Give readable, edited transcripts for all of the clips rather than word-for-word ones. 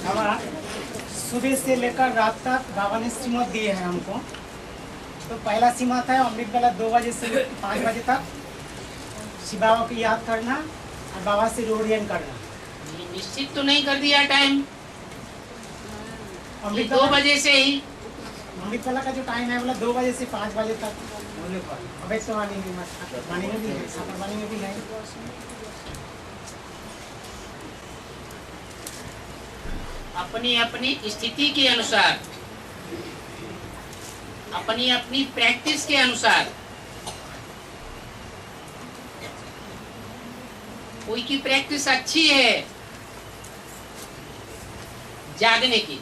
हमारा सुबह से लेकर रात तक बाबा ने श्रीमत दिए हैं हमको। तो पहला श्रीमत है अमृत बेला 2 बजे से 5 बजे तक शिव बाबा को याद करना और बाबा से रोडियन करना। निश्चित तो नहीं कर दिया टाइम? अमृत 2 बजे से ही अमृत बेला का जो टाइम है बोला 2 बजे से 5 बजे तक होने पर अवैध वाणी में भी है, सापरवाणी में भी है। अपनी अपनी स्थिति के अनुसार, अपनी अपनी प्रैक्टिस के अनुसार, कोई की प्रैक्टिस अच्छी है जागने की,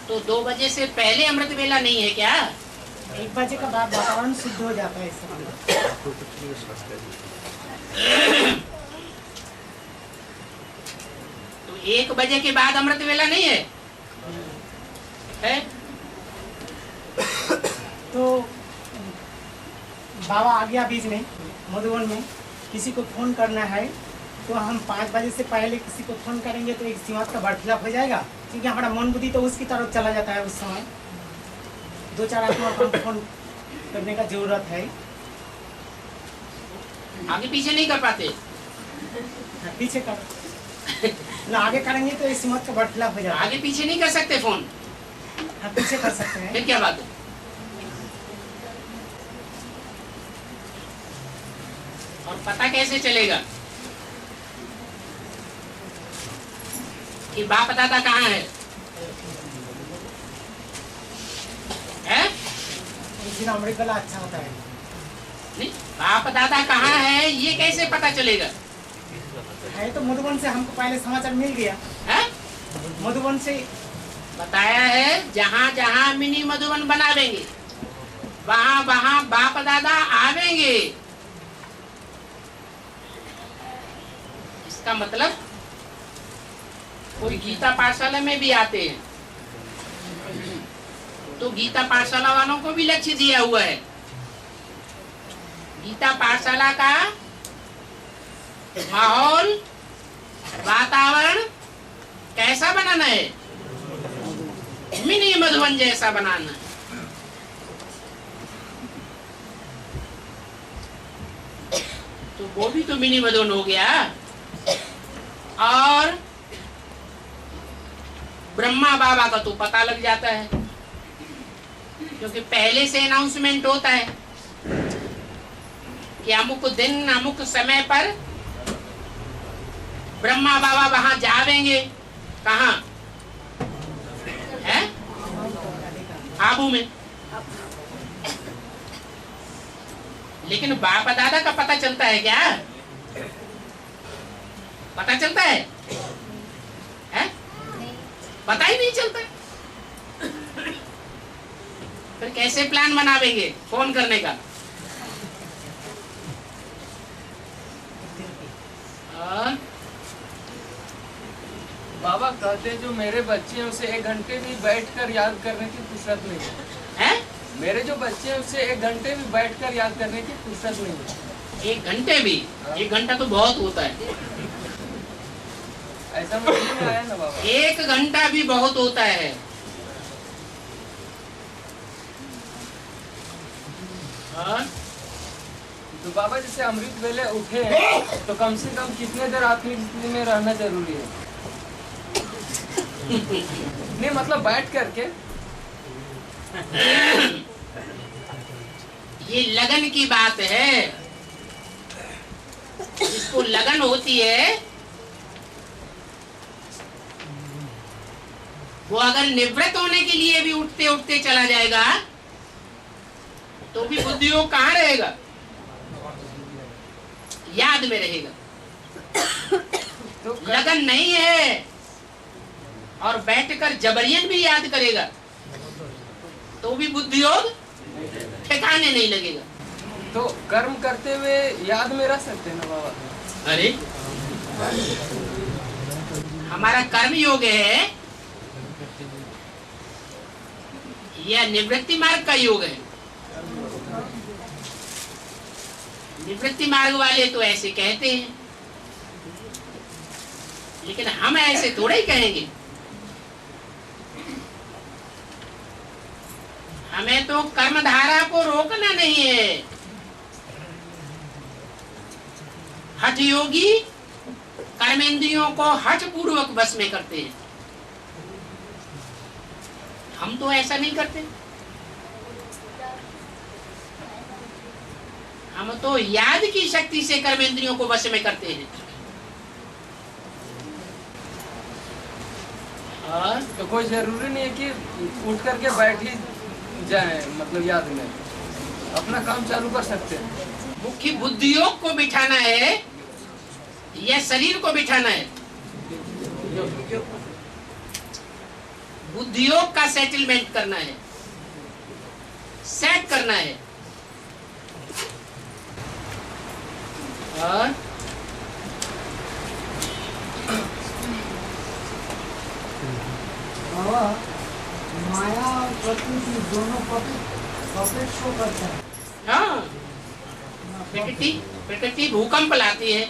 तो 2 बजे से पहले अमृत वेला नहीं है क्या? 1 बजे का बाद वातावरण शुद्ध हो जाता है इस समय। तो 1 बजे के बाद अमृत वेला नहीं है? है? तो बाबा आ गया बीच में मधुबन में, किसी को फोन करना है तो हम 5 बजे से पहले किसी को फोन करेंगे तो एक सीमा का बर्खिलाफ हो जाएगा, क्योंकि हमारा मन बुद्धि तो उसकी तरफ चला जाता है। उस समय 2-4 आत्मा को फोन करने का जरूरत है। आगे पीछे नहीं कर पाते? पीछे कर ना, आगे करेंगे तो इस सीमा का बर्खिलाफ हो जाएगा। आगे पीछे नहीं कर सकते फोन? हाँ, पीछे कर सकते हैं। फिर क्या बात है? और पता कैसे चलेगा कि बाप दादा कहाँ है? उस दिन अमृत वाला अच्छा होता है। नहीं, बाप दादा कहाँ है ये कैसे पता चलेगा? है तो मधुबन से हमको पहले समाचार मिल गया है? मधुबन से बताया है जहाँ जहाँ मिनी मधुबन बनावेंगे वहाँ वहाँ बाप दादा आवेंगे। इसका मतलब कोई गीता पाठशाला में भी आते हैं तो गीता पाठशाला वालों को भी लक्ष्य दिया हुआ है। गीता पाठशाला का माहौल, वातावरण कैसा बनाना है? मिनी मधुबन जैसा बनाना है। तो वो भी तो मिनी मधुबन हो गया। और ब्रह्मा बाबा का तो पता लग जाता है, क्योंकि पहले से अनाउंसमेंट होता है कि अमुक दिन अमुक समय पर ब्रह्मा बाबा वहां जावेंगे। कहाँ है? आबू में। लेकिन बाप दादा का पता चलता है क्या? पता चलता है? है? पता ही नहीं चलता। फिर कैसे प्लान बनावेंगे फोन करने का? और बाबा कहते हैं जो मेरे बच्चे हैं उसे 1 घंटे भी बैठकर याद करने की फुर्सत नहीं है। मेरे जो बच्चे हैं उसे 1 घंटे भी बैठकर याद करने की फुर्सत नहीं है। 1 घंटे भी? 1 घंटा तो बहुत होता है। ऐसा मुझे नहीं आया ना बाबा। 1 घंटा भी बहुत होता है। और तो बाबा जैसे अमृत वेले उठे हैं तो कम से कम कितने देर आत्मिक स्थिति में रहना जरूरी है? नहीं मतलब बैठ करके। ये लगन की बात है। जिसको लगन होती है वो अगर निवृत्त होने के लिए भी उठते उठते चला जाएगा तो भी बुद्धि वो कहाँ रहेगा? याद में रहेगा। तो लगन नहीं है और बैठकर जबरियन भी याद करेगा तो भी बुद्धि योग ठिकाने नहीं लगेगा। तो कर्म करते हुए याद में रह सकते हैं ना बाबा? अरे हमारा कर्म योग है या निवृत्ति मार्ग का योग है? निवृत्ति मार्ग वाले तो ऐसे कहते हैं लेकिन हम ऐसे थोड़े ही कहेंगे। हमें तो कर्मधारा को रोकना नहीं है। हठ योगी कर्मेंद्रियों को हठ पूर्वक वश में करते हैं। हम तो ऐसा नहीं करते। हम तो याद की शक्ति से कर्मेंद्रियों को वश में करते हैं। और तो कोई जरूरी नहीं है कि उठ करके बैठ ही जाए, मतलब याद में अपना काम चालू कर सकते हैं। मुख्य बुद्धियोग को बिठाना है या शरीर को बिठाना है? बुद्धियोग का सेटलमेंट करना है, सेट करना है। और बाबा माया और प्रकृति दोनों पॉकेट शो करता है। हाँ, प्रकृति भूकंप लाती है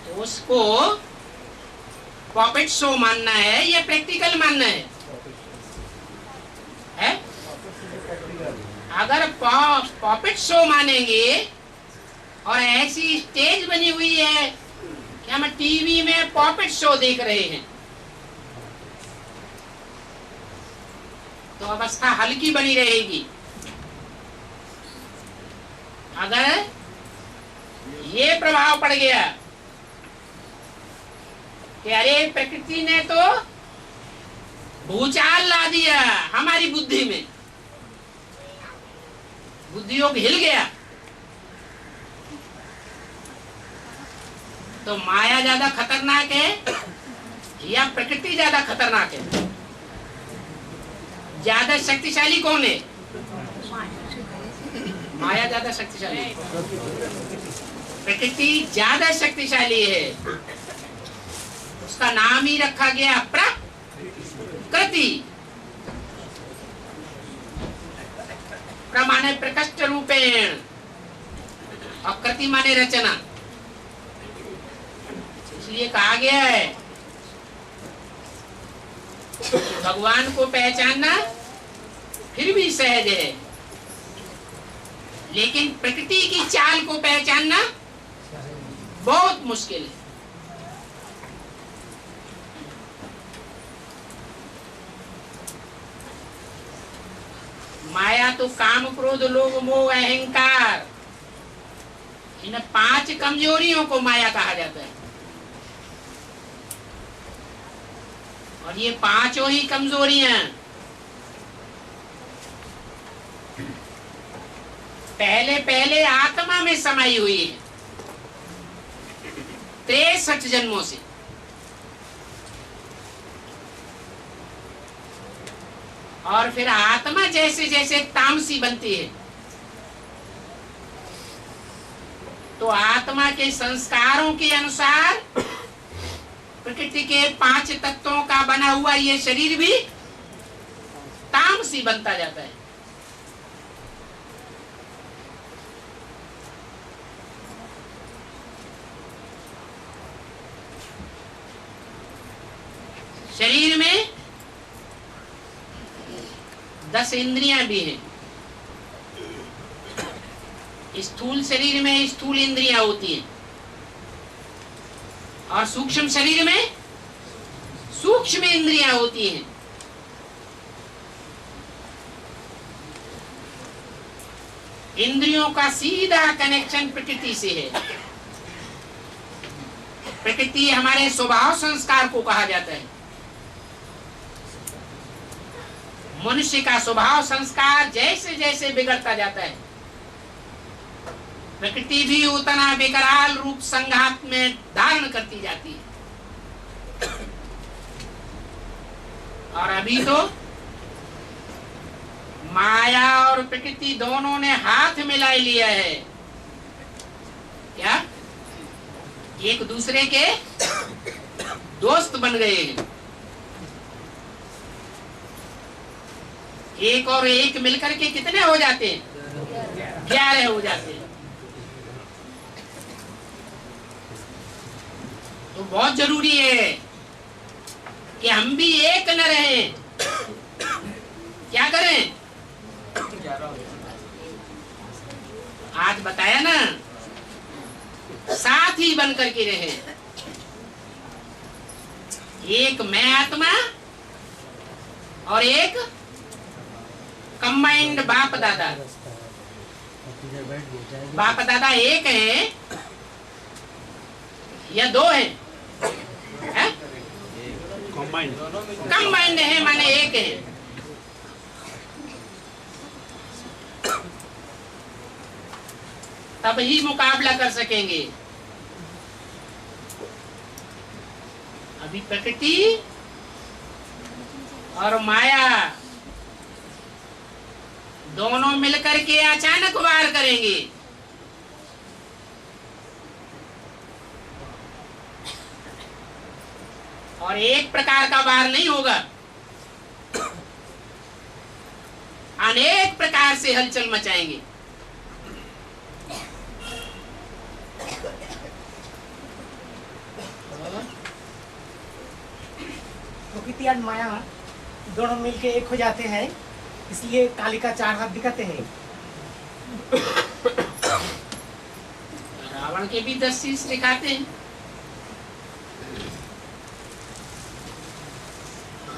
तो उसको पॉपेट शो मानना है या प्रैक्टिकल मानना है? अगर पॉपेट शो मानेंगे और ऐसी स्टेज बनी हुई है कि हम टीवी में पॉपेट शो देख रहे हैं तो अवस्था हल्की बनी रहेगी। अगर ये प्रभाव पड़ गया कि अरे प्रकृति ने तो भूचाल ला दिया हमारी बुद्धि में, बुद्धियोग हिल गया, तो माया ज्यादा खतरनाक है या प्रकृति ज्यादा खतरनाक है? ज्यादा शक्तिशाली कौन है? माया ज्यादा शक्तिशाली है, प्रकृति ज्यादा शक्तिशाली है। उसका नाम ही रखा गया प्रकृति। प्रमाणे प्रकृष्ट रूपेण और कृति माने रचना। इसलिए कहा गया है भगवान को पहचानना फिर भी सहज है, लेकिन प्रकृति की चाल को पहचानना बहुत मुश्किल है। माया तो काम, क्रोध, लोभ, मोह, अहंकार, इन 5 कमजोरियों को माया कहा जाता है। और ये 5 ही कमजोरियां पहले पहले आत्मा में समाई हुई है 63 जन्मों से। और फिर आत्मा जैसे जैसे तामसी बनती है तो आत्मा के संस्कारों के अनुसार प्रकृति के 5 तत्वों का बना हुआ ये शरीर भी तामसी बनता जाता है। शरीर में 10 इंद्रियां भी हैं। स्थूल शरीर में स्थूल इंद्रियां होती हैं और सूक्ष्म शरीर में सूक्ष्म इंद्रियां होती हैं। इंद्रियों का सीधा कनेक्शन प्रकृति से है। प्रकृति हमारे स्वभाव संस्कार को कहा जाता है। मनुष्य का स्वभाव संस्कार जैसे जैसे बिगड़ता जाता है प्रकृति भी उतना विकराल रूप संघात में धारण करती जाती है। और अभी तो माया और प्रकृति दोनों ने हाथ मिला लिया है। क्या? एक दूसरे के दोस्त बन गए हैं। एक और एक मिलकर के कितने हो जाते हैं? 11 हो जाते हैं। तो बहुत जरूरी है कि हम भी एक न रहें। क्या करें? आज बताया ना, साथ ही बन करके रहे। एक मैं आत्मा और एक कंबाइंड बाप दादा। बाप दादा एक है या दो है? कंबाइंड है, माने एक है। तब ही मुकाबला कर सकेंगे। अभी प्रकृति और माया दोनों मिलकर के अचानक वार करेंगे। और एक प्रकार का वार नहीं होगा, अनेक प्रकार से हलचल मचाएंगे। प्रकृति और माया दोनों मिलके एक हो जाते हैं, इसलिए काली का चार हाथ दिखाते हैं। रावण के भी 10 शीश दिखाते हैं।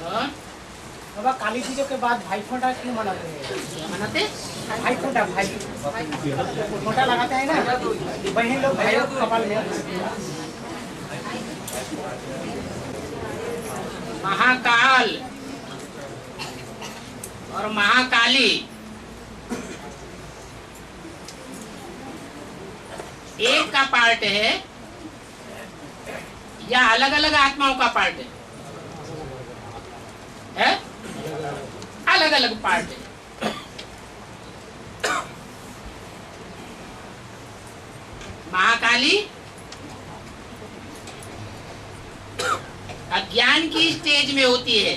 और बाबा काली पूजा के बाद भाईफोंटा क्यों मनाते हैं? क्या मनाते? भाईफोंटा, फोंटा लगाते हैं ना, बहन लोग भाइयों को कपाल में। महाकाल और महाकाली एक का पार्ट है या अलग अलग आत्माओं का पार्ट है? अलग अलग पार्ट है। महाकाली अज्ञान की स्टेज में होती है,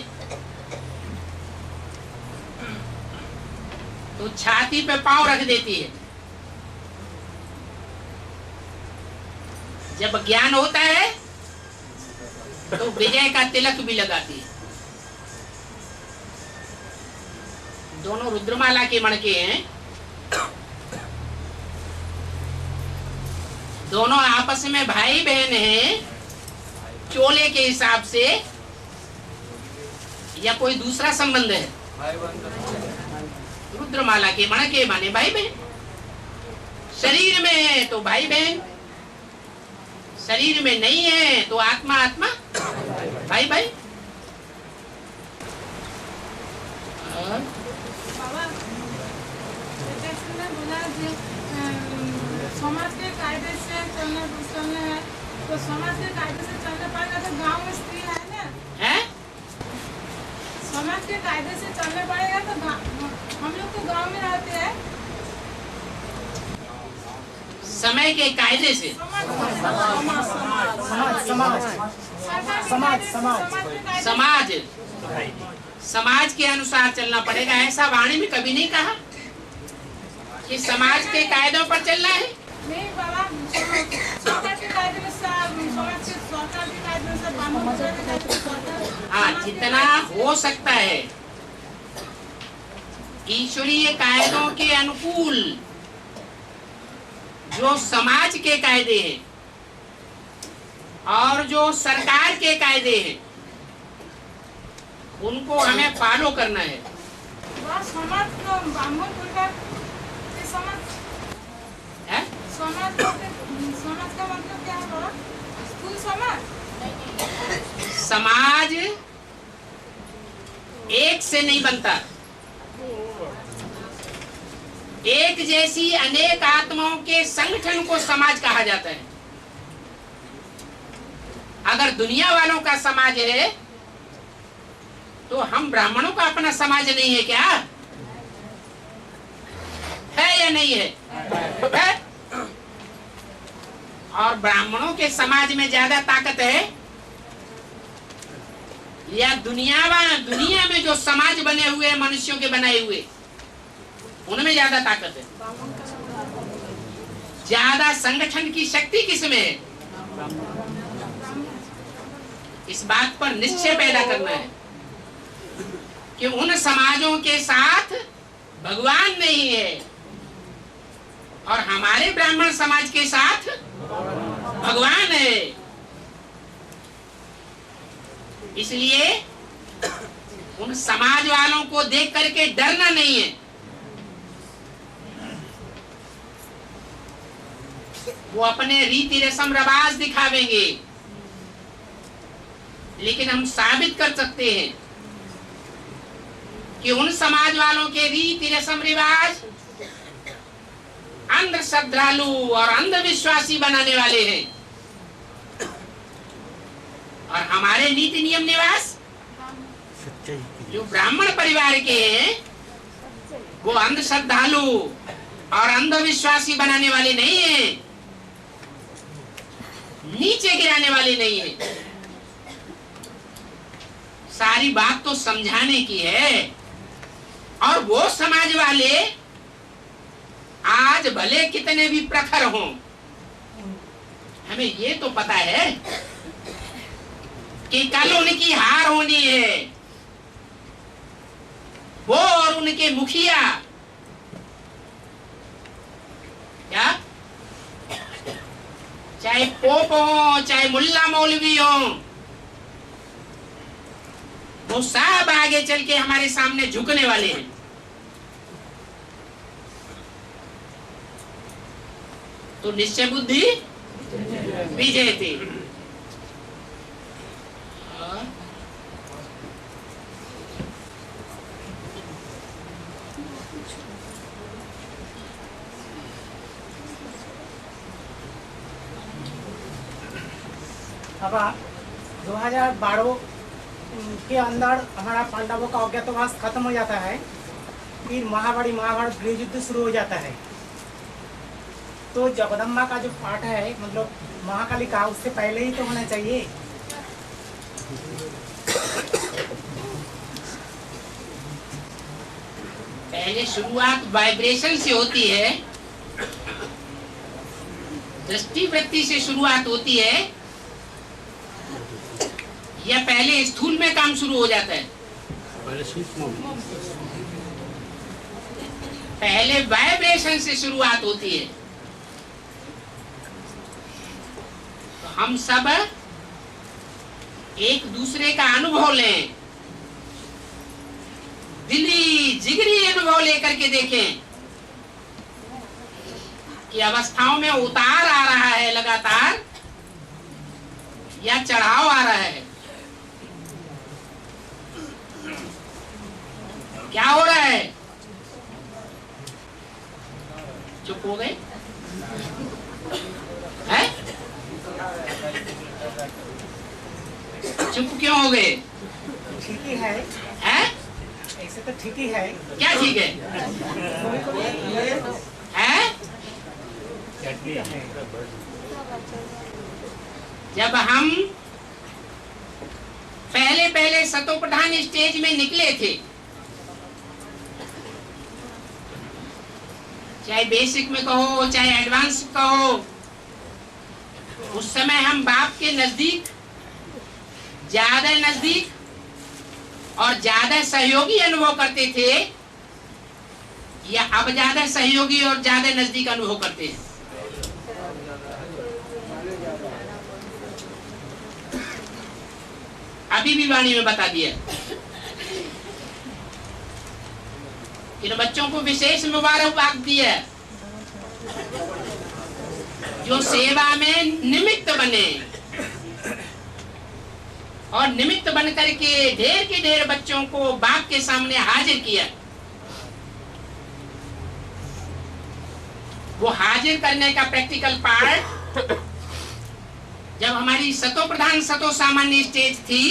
तो छाती पे पांव रख देती है। जब ज्ञान होता है तो विजय का तिलक भी लगाती है। दोनों रुद्रमाला के मणके हैं, दोनों आपस में भाई बहन हैं, चोले के हिसाब से या कोई दूसरा संबंध है? रुद्रमाला के मणके माने भाई बहन। शरीर में है तो भाई बहन, शरीर में नहीं है तो आत्मा आत्मा भाई भाई। समाज के कायदे से चलना है, तो समाज के कायदे से चलना पड़ेगा। तो गांव में स्त्री है ना, है? समाज के कायदे से चलना पड़ेगा। तो हम लोग तो गांव में रहते हैं। समय के कायदे से समाज समाज के अनुसार चलना पड़ेगा। ऐसा वाणी में कभी नहीं कहा कि समाज के कायदों पर चलना है। नहीं बाबा, सरकार के कायदे में समाज के सरकार के कायदे में हाँ, जितना हो सकता है ईश्वरीय कायदों के अनुकूल जो समाज के कायदे हैं और जो सरकार के कायदे हैं उनको हमें फॉलो करना है। समाज तो ब्राह्मण प्रकार समाज है? समाज का मतलब क्या है बाबा? स्थूल समाज? समाज एक से नहीं बनता। एक जैसी अनेक आत्माओं के संगठन को समाज कहा जाता है। अगर दुनिया वालों का समाज है तो हम ब्राह्मणों का अपना समाज नहीं है क्या? है या नहीं है? है? और ब्राह्मणों के समाज में ज्यादा ताकत है या दुनिया में जो समाज बने हुए हैं मनुष्यों के बनाए हुए उनमें ज्यादा ताकत है? ज्यादा संगठन की शक्ति किसमें है? इस बात पर निश्चय पैदा करना है कि उन समाजों के साथ भगवान नहीं है और हमारे ब्राह्मण समाज के साथ भगवान है। इसलिए उन समाज वालों को देख करके डरना नहीं है। वो अपने रीति रस्म रिवाज दिखावेंगे, लेकिन हम साबित कर सकते हैं कि उन समाज वालों के रीति रस्म रिवाज अंध श्रद्धालु और अंधविश्वासी बनाने वाले हैं और हमारे नीति नियम निवास जो ब्राह्मण परिवार के हैं वो अंध श्रद्धालु और अंधविश्वासी बनाने वाले नहीं हैं, नीचे गिराने वाले नहीं हैं। सारी बात तो समझाने की है। और वो समाज वाले आज भले कितने भी प्रखर हों, हमें ये तो पता है कि कल उनकी हार होनी है। वो और उनके मुखिया क्या, चाहे पोप हो चाहे मुल्ला मौलवी हो, वो सब आगे चल के हमारे सामने झुकने वाले हैं। तो निश्चय बुद्धि विजयते। अब 2012 के अंदर हमारा पांडवों का अज्ञातवास खत्म हो जाता है, फिर महाभारत गृह युद्ध शुरू हो जाता है। तो जगदम्बा का जो पाठ है, मतलब महाकाली का, उससे पहले ही तो होना चाहिए। पहले शुरुआत वाइब्रेशन से होती है, दृष्टि वृत्ति से शुरुआत होती है, या पहले स्थूल में काम शुरू हो जाता है? पहले वाइब्रेशन से शुरुआत होती है। तो हम सब एक दूसरे का अनुभव लें, दिली जिगरी अनुभव लेकर के देखें कि अवस्थाओं में उतार आ रहा है लगातार या चढ़ाव आ रहा है। क्या हो रहा है? चुप हो गए हैं? चुप क्यों हो गए? ठीक ही है, हैं? ऐसे तो ठीक ही है। क्या ठीक है? हैं? जब हम पहले सतोप्रधान स्टेज में निकले थे, चाहे बेसिक में कहो चाहे एडवांस कहो, उस समय हम बाप के नजदीक, ज्यादा नजदीक और ज्यादा सहयोगी अनुभव करते थे, या अब ज्यादा सहयोगी और ज्यादा नजदीक अनुभव करते हैं? अभी भी वाणी में बता दिया। इन बच्चों को विशेष मुबारकबाद दिया जो सेवा में निमित्त बने, और निमित्त बन करके ढेर के ढेर बच्चों को बाप के सामने हाजिर किया। वो हाजिर करने का प्रैक्टिकल पार्ट जब हमारी सतो प्रधान सतो सामान्य स्टेज थी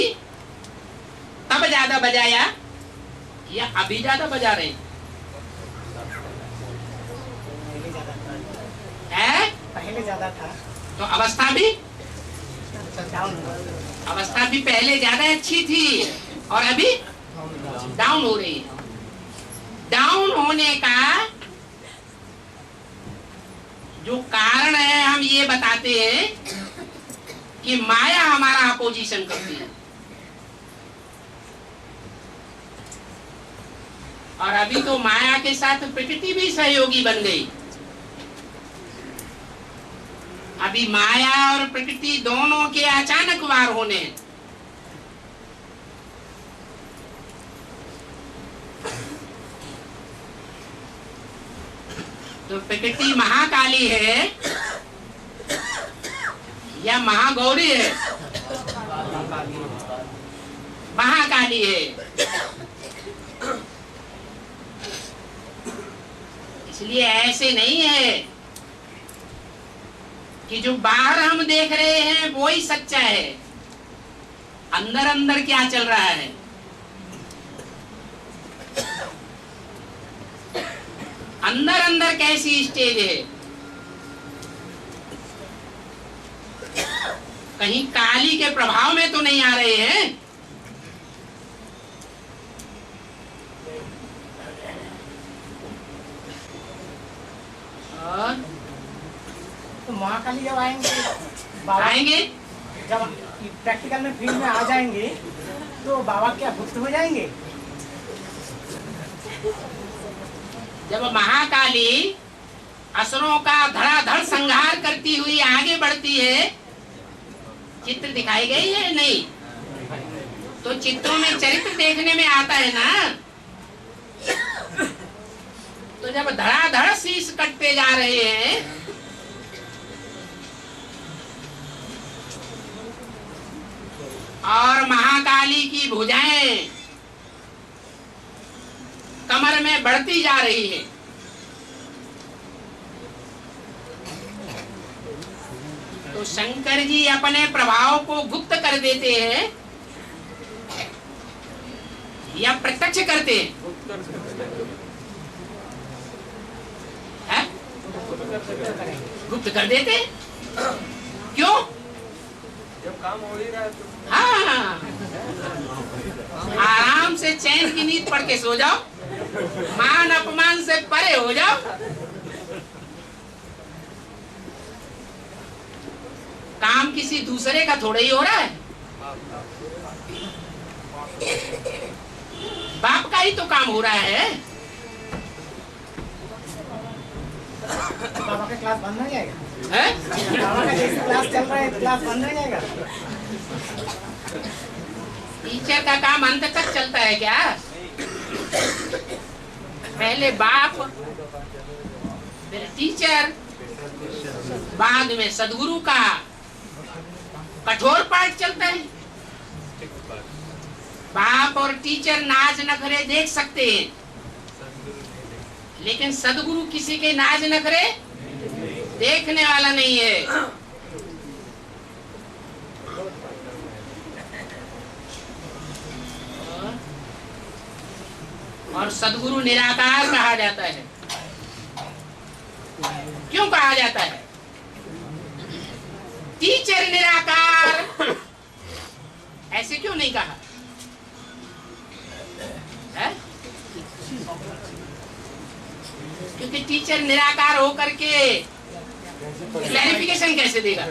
तब ज्यादा बजाया, या अभी ज्यादा बजा रहे हैं? पहले ज्यादा था तो अवस्था भी डाउन, अवस्था भी पहले ज्यादा अच्छी थी और अभी डाउन हो रही है। डाउन होने का जो कारण है हम ये बताते हैं कि माया हमारा अपोजिशन करती है। और अभी तो माया के साथ प्रकृति भी सहयोगी बन गई। अभी माया और प्रकृति दोनों के अचानक वार होने हैं। तो प्रकृति महाकाली है या महागौरी है? महाकाली है। इसलिए ऐसे नहीं है कि जो बाहर हम देख रहे हैं वो ही सच्चा है। अंदर अंदर क्या चल रहा है, अंदर अंदर कैसी स्टेज है। कहीं काली के प्रभाव में तो नहीं आ रहे हैं। और तो महाकाली जब आएंगे आएंगे, जब प्रैक्टिकल में फील्ड में आ जाएंगे तो बाबा क्या गुप्त हो जाएंगे? जब महाकाली असुरों का धड़ाधड़ संहार करती हुई आगे बढ़ती है, चित्र दिखाई गई है नहीं? तो चित्रों में चरित्र देखने में आता है ना। तो जब धड़ाधड़ शीश कटते जा रहे हैं और महाकाली की भुजाएं कमर में बढ़ती जा रही है, तो शंकर जी अपने प्रभाव को गुप्त कर देते हैं या प्रत्यक्ष करते हैं? है? गुप्त कर देते हैं। क्यों? जब काम हो ही रहा है तो हाँ, आराम से चैन की नींद पढ़ के सो जाओ, मान अपमान से परे हो जाओ। काम किसी दूसरे का थोड़ा ही हो रहा है, बाप का ही तो काम हो रहा है। बाबा का क्लास बंद हो जाएगा? है? बाबा का जैसे क्लास चल रहा है क्लास बंद हो जाएगा? टीचर का काम अंत तक चलता है क्या? पहले बाप, फिर टीचर, बाद में सदगुरु का कठोर पाठ चलता है। बाप और टीचर नाज नखरे देख सकते हैं, लेकिन सदगुरु किसी के नाज नखरे देखने वाला नहीं है। और सदगुरु निराकार कहा जाता है। क्यों कहा जाता है? टीचर निराकार ऐसे क्यों नहीं कहा है? क्योंकि टीचर निराकार होकर के क्लैरिफिकेशन कैसे देगा?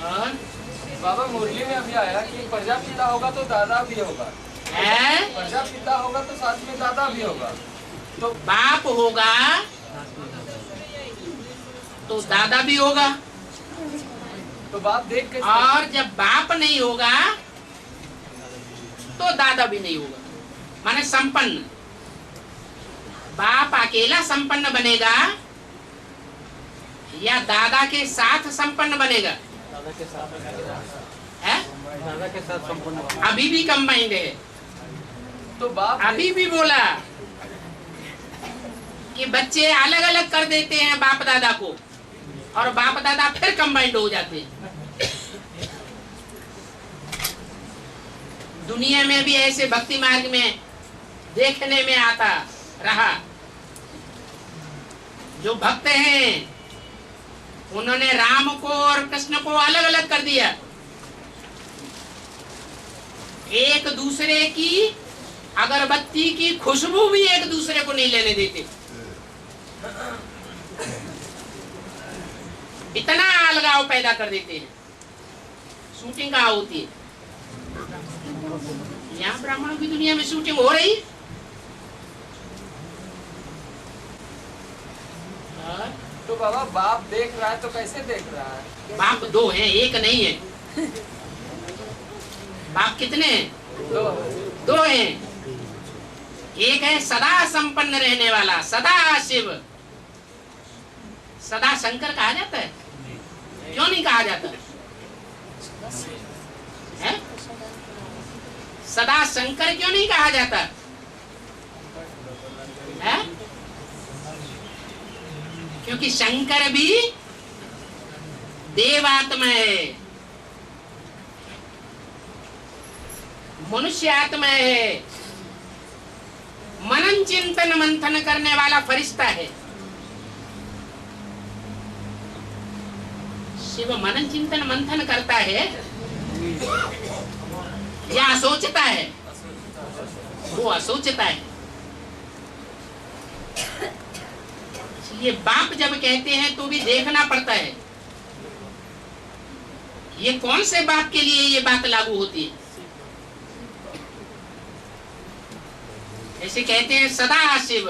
और बाबा मुरली में अभी आया कि प्रजापिता होगा तो दादा भी होगा, प्रजापिता होगा तो साथ में दादा भी होगा। तो बाप होगा तो दादा भी होगा, तो बाप देख के, और जब बाप नहीं होगा तो दादा भी नहीं होगा। माने संपन्न। बाप अकेला संपन्न बनेगा या दादा के साथ संपन्न बनेगा? है? दादा के साथ संपन्न। अभी भी कंबाइंड है। तो बाप अभी भी बोला कि बच्चे अलग अलग कर देते हैं बाप दादा को, और बाप दादा फिर कंबाइंड हो जाते हैं। दुनिया में भी ऐसे भक्ति मार्ग में देखने में आता रहा। जो भक्त हैं उन्होंने राम को और कृष्ण को अलग अलग कर दिया, एक दूसरे की अगरबत्ती की खुशबू भी एक दूसरे को नहीं लेने देते। इतना अलगाव पैदा कर देते हैं। शूटिंग कहाँ होती है? यहाँ ब्राह्मणों की दुनिया में शूटिंग हो रही है। तो बाबा बाप देख रहा है तो कैसे देख रहा है? बाप दो हैं, एक नहीं है। बाप कितने हैं? दो हैं। एक है सदा संपन्न रहने वाला, सदा शिव। सदा शंकर कहा जाता है? क्यों नहीं कहा जाता है? सदा शंकर क्यों नहीं कहा जाता है? क्योंकि शंकर भी देवात्मा है, मनुष्य आत्मा है, मनन चिंतन मंथन करने वाला फरिश्ता है। शिव मनन चिंतन मंथन करता है या असोचता है? वो असोचता है। इसलिए बाप जब कहते हैं तो भी देखना पड़ता है। ये कौन से बाप के लिए ये बात लागू होती है? ऐसे कहते हैं सदा शिव,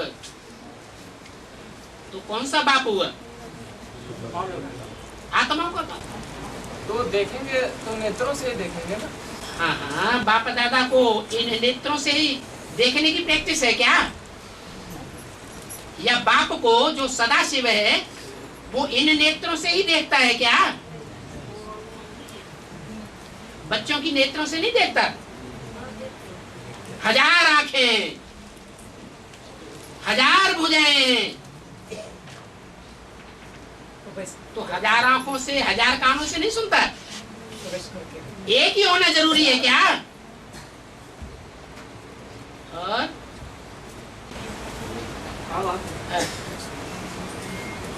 तो कौन सा बाप हुआ? आत्मा का बाप। तो देखेंगे तो नेत्रों से ही देखेंगे ना। हाँ हाँ, बाप दादा को इन नेत्रों से ही देखने की प्रैक्टिस है क्या? या बाप को जो सदा शिव है वो इन नेत्रों से ही देखता है क्या? बच्चों की नेत्रों से नहीं देखता। हजार आंखें, हजार भुजाएं, तो हजार आंखों से हजार कानों से नहीं सुनता। एक ही होना जरूरी है क्या? और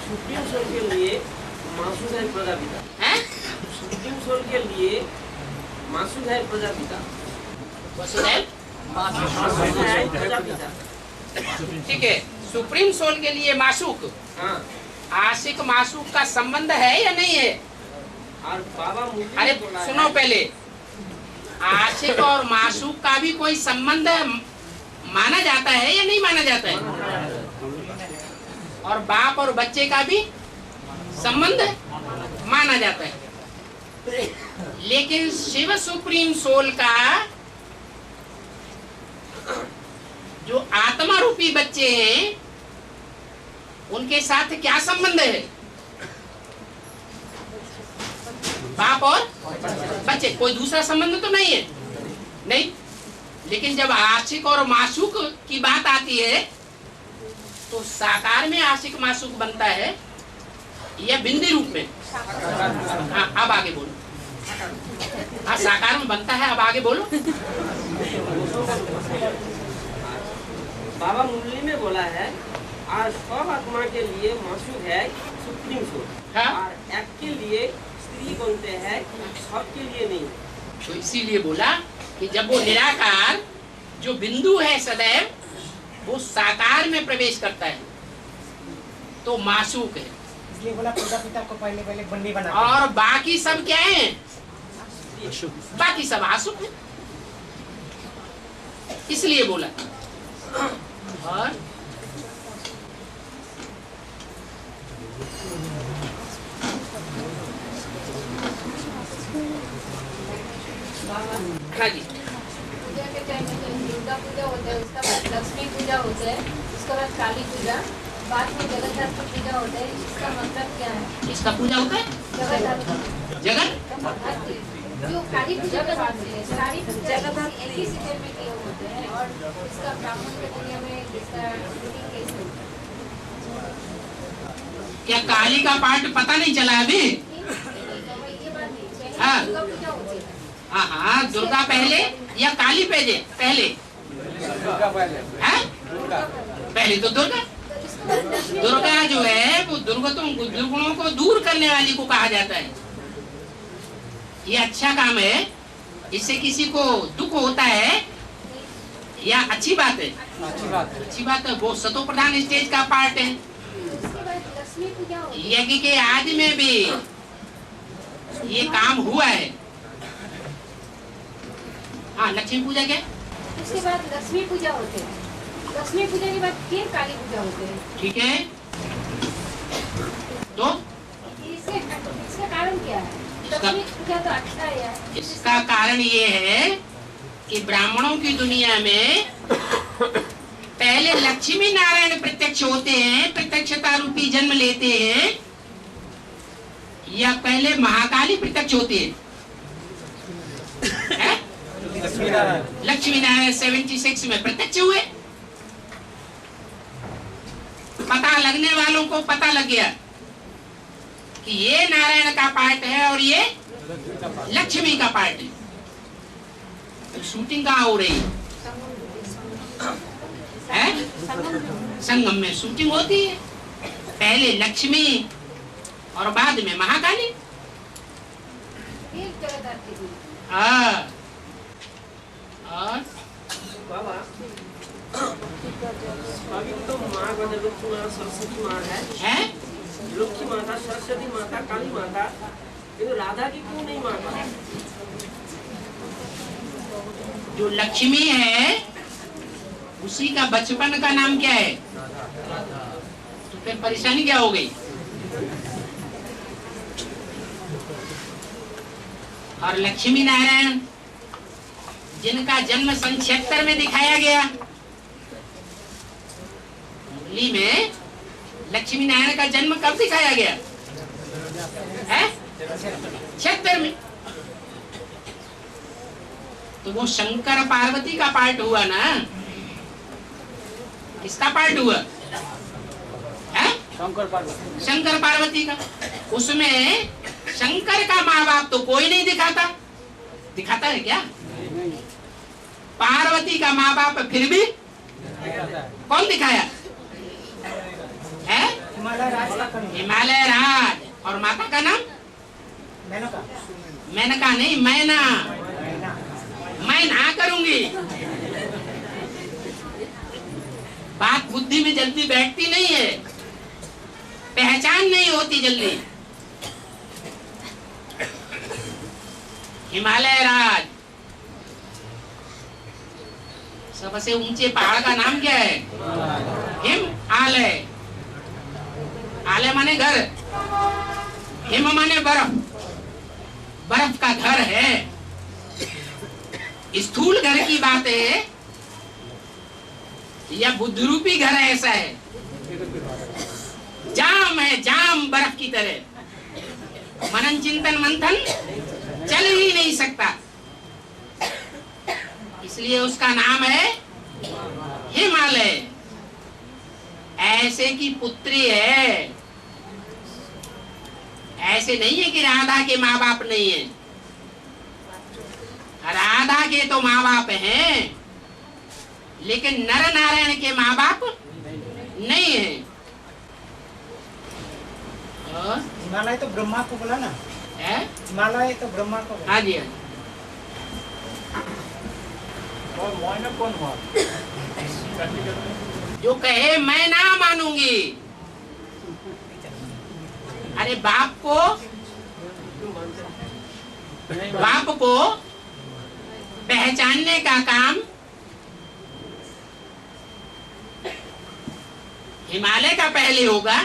सुप्रीम सोल के लिए मासूद है प्रजापिता। हैं? सुप्रीम सोल के लिए मासूद है प्रजापिता। वसुदेव मासूद है प्रजापिता। ठीक है। सुप्रीम सोल के लिए मासूक, हाँ। आशिक मासूक का संबंध है या नहीं है? और बाबा मुझे अरे बोला है- सुनो, पहले आशिक और मासूक का भी कोई संबंध माना जाता है या नहीं माना जाता है? और बाप और बच्चे का भी संबंध माना जाता है। लेकिन शिव सुप्रीम सोल का जो आत्मा रूपी बच्चे हैं उनके साथ क्या संबंध है? बाप और बच्चे, कोई दूसरा संबंध तो नहीं है। नहीं। लेकिन जब आशिक और मासूक की बात आती है तो साकार में आशिक मासूक बनता है या बिंदी रूप में? हाँ, अब आगे बोलो। हाँ, साकार में बनता है। अब आगे बोलो। बाबा मुरली में बोला है और सब आत्मा के लिए मासूद है सुप्रीम सोल। हाँ। और एक के लिए स्त्री बनते हैं, सबके लिए नहीं। तो इसीलिए बोला कि जब वो निराकार जो बिंदु है सदैव वो साकार में प्रवेश करता है तो मासूक है। इसलिए बोला प्रजापिता को पहले पहले बन्नी बना। और बाकी सब क्या है? बाकी सब आसुक है। इसलिए बोला। और हाँ जी, पूजा के टाइम में तो दुर्गा पूजा होता है, उसका बाद लक्ष्मी पूजा होता है, उसके बाद काली पूजा, बाद में जगन्नाथ पूजा होता है। इसका मतलब क्या है? इसका पूजा होता है जगन्नाथ जगन। जो काली पूजा के बाद से सारी पूजा एक ही सीजन में किए होते हैं और इसका ब्राह्मण के दुनिया में इसका रूटीन कैसे होता है? क्या काली का पार्ट पता नहीं चला अभी? ये बात नहीं, पहले हाँ। दुर्गा पूजा होती है। हाँ हाँ, दुर्गा पहले या काली पहले? पहले है? पहले तो दुर्गा। तो इसके बाद लक्ष्मी दुर्गा जो है वो दुर्गुणों को दूर करने वाली को कहा जाता है। ये अच्छा काम है। इससे किसी को दुख होता है या अच्छी बात है? अच्छी बात है। अच्छी बात है। वो सतो प्रधान स्टेज का पार्ट है। उसके बाद लक्ष्मी लक्ष्मी पूजा होती है। यज्ञ के आदि में भी ये काम हुआ है। हाँ, लक्ष्मी पूजा क्या? उसके बाद लक्ष्मी पूजा होते हैं। लक्ष्मी पूजा के बाद फिर काली पूजा होते हैं। ठीक है, तो इसका कारण क्या है? लक्ष्मी पूजा तो अच्छा है यार। इसका कारण ये है कि ब्राह्मणों की दुनिया में पहले लक्ष्मी नारायण प्रत्यक्ष होते हैं, प्रत्यक्षता रूपी जन्म लेते हैं, या पहले महाकाली प्रत्यक्ष होती है? लक्ष्मी नारायण 76 में प्रत्यक्ष हुए। पता लगने वालों को पता लग गया कि ये नारायण का पार्ट है और ये लक्ष्मी का पार्ट है। तो शूटिंग कहाँ हो रही है? संगम में शूटिंग होती है, पहले लक्ष्मी और बाद में महाकाली। फिर जगन्नाथ की पूजा। हाँ, और बाबा अभी तो माँ का लक्ष्मी माँ सरस्वती माँ है, लक्ष्मी माता, सरस्वती माता, काली माता, लेकिन राधा की क्यों नहीं माता? जो लक्ष्मी है उसी का बचपन का नाम क्या है? तो फिर परेशानी क्या हो गई? और लक्ष्मी नारायण जिनका जन्म सन 76 में दिखाया गया, मुरली में लक्ष्मी नारायण का जन्म कब दिखाया गया है? 76 में। तो वो शंकर पार्वती का पार्ट हुआ ना? किसका पार्ट हुआ है? शंकर पार्वती का। उसमें शंकर का माँ बाप तो कोई नहीं दिखाता, दिखाता है क्या? पार्वती का माँ बाप फिर भी कौन दिखाया है? हिमालय राज का कर्ण। हिमालय राज। और माता का नाम? मेनका। मेनका नहीं, मैना। मैं ना करूंगी, बात बुद्धि में जल्दी बैठती नहीं है, पहचान नहीं होती जल्दी। हिमालय राज। सबसे ऊंचे पहाड़ का नाम क्या है? हिम आलय। आलय माने घर, हिम माने बर्फ, बर्फ का घर है। स्थूल घर की बात है या बुद्धरूपी घर ऐसा है? जाम है, जाम बर्फ की तरह, मनन चिंतन मंथन चल ही नहीं सकता, इसलिए उसका नाम है हिमालय। ऐसे की पुत्री है, ऐसे नहीं है कि राधा के माँ बाप नहीं है। राधा के तो माँ बाप हैं, लेकिन नर नारायण के माँ बाप नहीं है। हिमालय तो ब्रह्मा को बोला ना है? हिमालय तो ब्रह्मा को बोला। हाँ जी, हाँ। और मोइना कौन हुआ? जो कहे मैं ना मानूंगी, अरे बाप को पहचानने का काम हिमालय का पहले होगा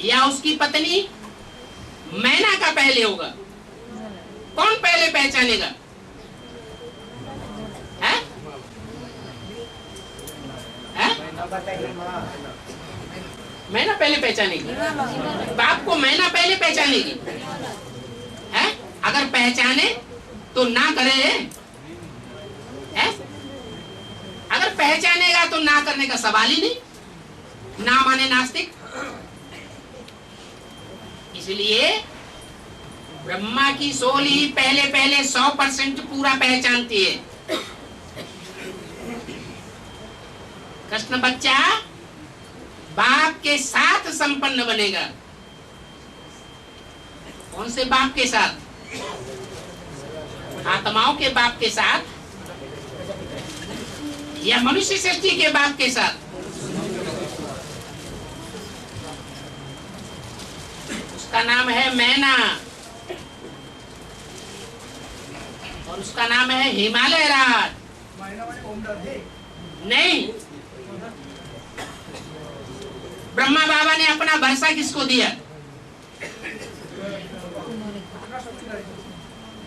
या उसकी पत्नी मैना का पहले होगा? कौन पहले पहचानेगा? है? है? बताइए माँ। मैना पहले पहचानेगी, बाप को मैना पहले पहचानेगी। है? अगर पहचाने तो ना करे है? अगर पहचानेगा तो ना करने का सवाल ही नहीं। ना माने नास्तिक। इसलिए ब्रह्मा की सोल ही पहले पहले 100% पूरा पहचानती है। कृष्ण बच्चा बाप के साथ संपन्न बनेगा। कौन से बाप के साथ? आत्माओं के बाप के साथ या मनुष्य सृष्टि के बाप के साथ? उसका नाम है मैना और उसका नाम है हिमालय राज। नहीं, ब्रह्मा बाबा ने अपना भरसा किसको दिया?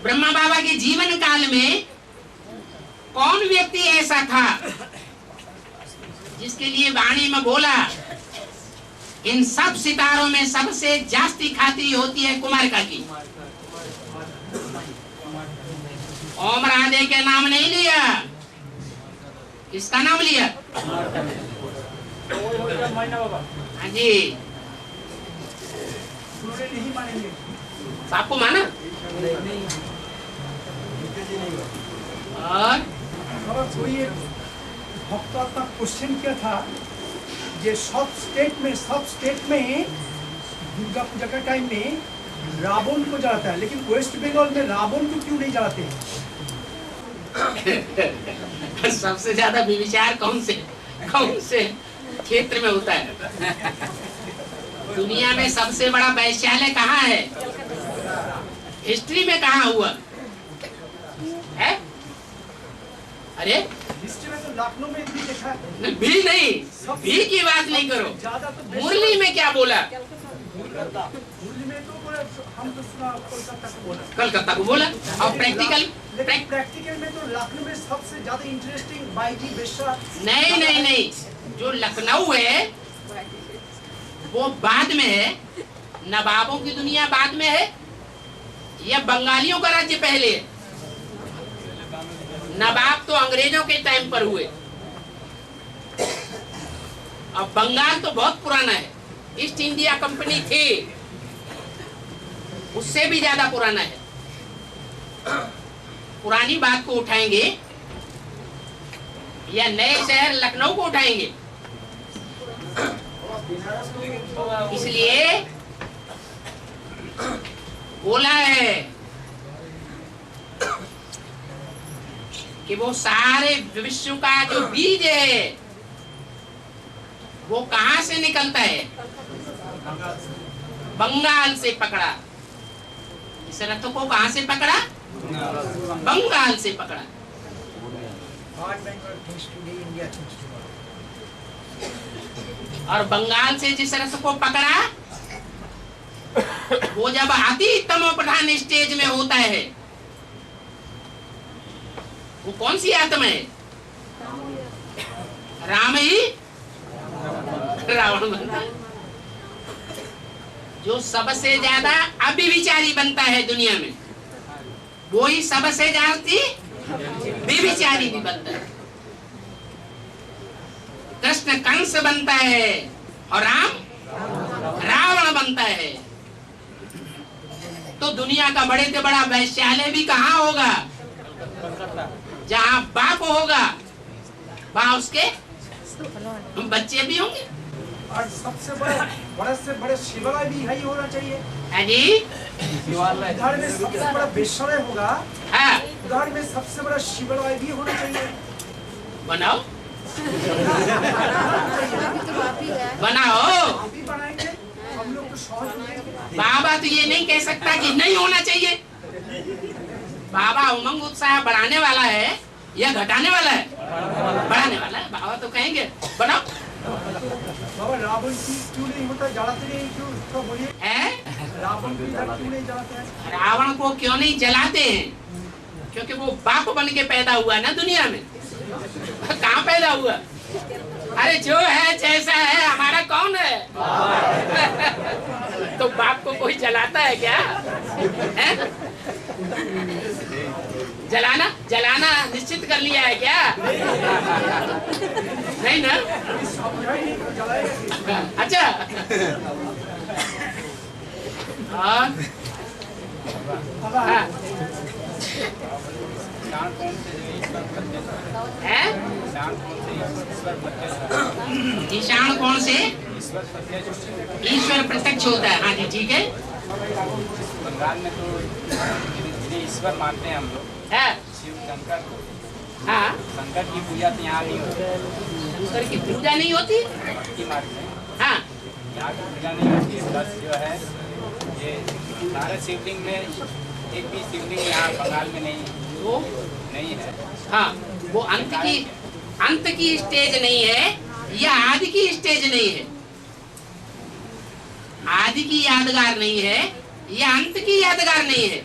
ब्रह्मा बाबा के जीवन काल में कौन व्यक्ति ऐसा था जिसके लिए वाणी में बोला इन सब सितारों में सबसे जास्ती खाती होती है कुमारिका की। ओम राधे के नाम नहीं लिया, किसका नाम लिया? हाँ जी, आपको माना? और कोई भक्त का क्वेश्चन क्या था, ये सब स्टेट में दुर्गा पूजा का टाइम में रावण को जलाता है, लेकिन वेस्ट बंगाल में रावण को क्यों नहीं जलाते हैं? सबसे ज्यादा विचार कौन से क्षेत्र में होता है? दुनिया में सबसे बड़ा वैश्यालय कहाँ है? हिस्ट्री में कहाँ हुआ है? अरे हिस्ट्री में तो लखनऊ में भी देखा है। भी नहीं, भी की बात नहीं करो। मुरली में क्या बोला? मुरली में तो हम तो सुना कलकत्ता को बोला। और प्रैक्टिकल में तो लखनऊ में सबसे ज्यादा इंटरेस्टिंग बाईजी बेशा। नहीं, जो लखनऊ है वो बाद में है, नवाबों की दुनिया बाद में है, या बंगालियों का राज्य पहले है? नवाब तो अंग्रेजों के टाइम पर हुए, अब बंगाल तो बहुत पुराना है। ईस्ट इंडिया कंपनी थी, उससे भी ज्यादा पुराना है। पुरानी बात को उठाएंगे या नए शहर लखनऊ को उठाएंगे? इसलिए बोला है कि वो सारे विश्व का जो बीज है वो कहां से निकलता है? बंगाल से पकड़ा। इस रथ को कहां से पकड़ा? बंगाल से पकड़ा। और बंगाल से जिस रथ को पकड़ा वो जब अति तमोप्रधान स्टेज में होता है, वो कौन सी आत्मा है? राम ही रावण बनता है। जो सबसे ज्यादा अभिविचारी बनता है दुनिया में, वो ही सबसे ज्यादा विविचारी भी बनता है। कृष्ण कंस बनता है और राम रावण बनता है। तो दुनिया का बड़े से बड़ा वैश्यालय भी कहाँ होगा? जहाँ बाप होगा वहाँ उसके बच्चे भी होंगे। और सबसे बड़े से बड़े शिवालय भी यही होना चाहिए। है जी, उधर में सबसे बड़ा विश्रालय होगा, हाँ, उधर में सबसे बड़ा शिवालय भी होना चाहिए। बनाओ बनाओ। अभी बनाएंगे हम लोग तो शौक में। बाबा तो ये नहीं कह सकता कि नहीं होना चाहिए। बाबा उमंग उत्साह बढ़ाने वाला है या घटाने वाला है? बढ़ाने वाला है। बाबा तो कहेंगे बनाओ। बाबा रावण की क्यों नहीं होता, जलाते नहीं क्यों? तो बोलिए, रावण की क्यों नहीं जलाते हैं? रावण को क्यों नहीं जलाते हैं? क्योंकि वो बाप बन के पैदा हुआ ना दुनिया में। कहाँ पैदा हुआ? अरे जो है जैसा है, हमारा कौन है? तो बाप को कोई जलाता है क्या? है? जलाना निश्चित कर लिया है क्या? नहीं ना? अच्छा, और हाँ, है? ईशान कौन से? ईश्वर प्रत्यक्ष होता है। हाँ जी, ठीक है। बंगाल में तो ईश्वर मानते हैं हम लोग, शिव शंकर को। हाँ, शंकर की पूजा तो यहाँ नहीं होती। शंकर की पूजा नहीं होती? की मार्ग में हाँ, यहाँ की पूजा नहीं होती। बस जो है ये 12 शिवलिंग में एक भी शिवलिंग यहाँ बंगाल में वो नहीं है। हाँ, वो अंत की स्टेज नहीं है या आदि की स्टेज नहीं है। आदि की यादगार नहीं है या अंत की यादगार नहीं है।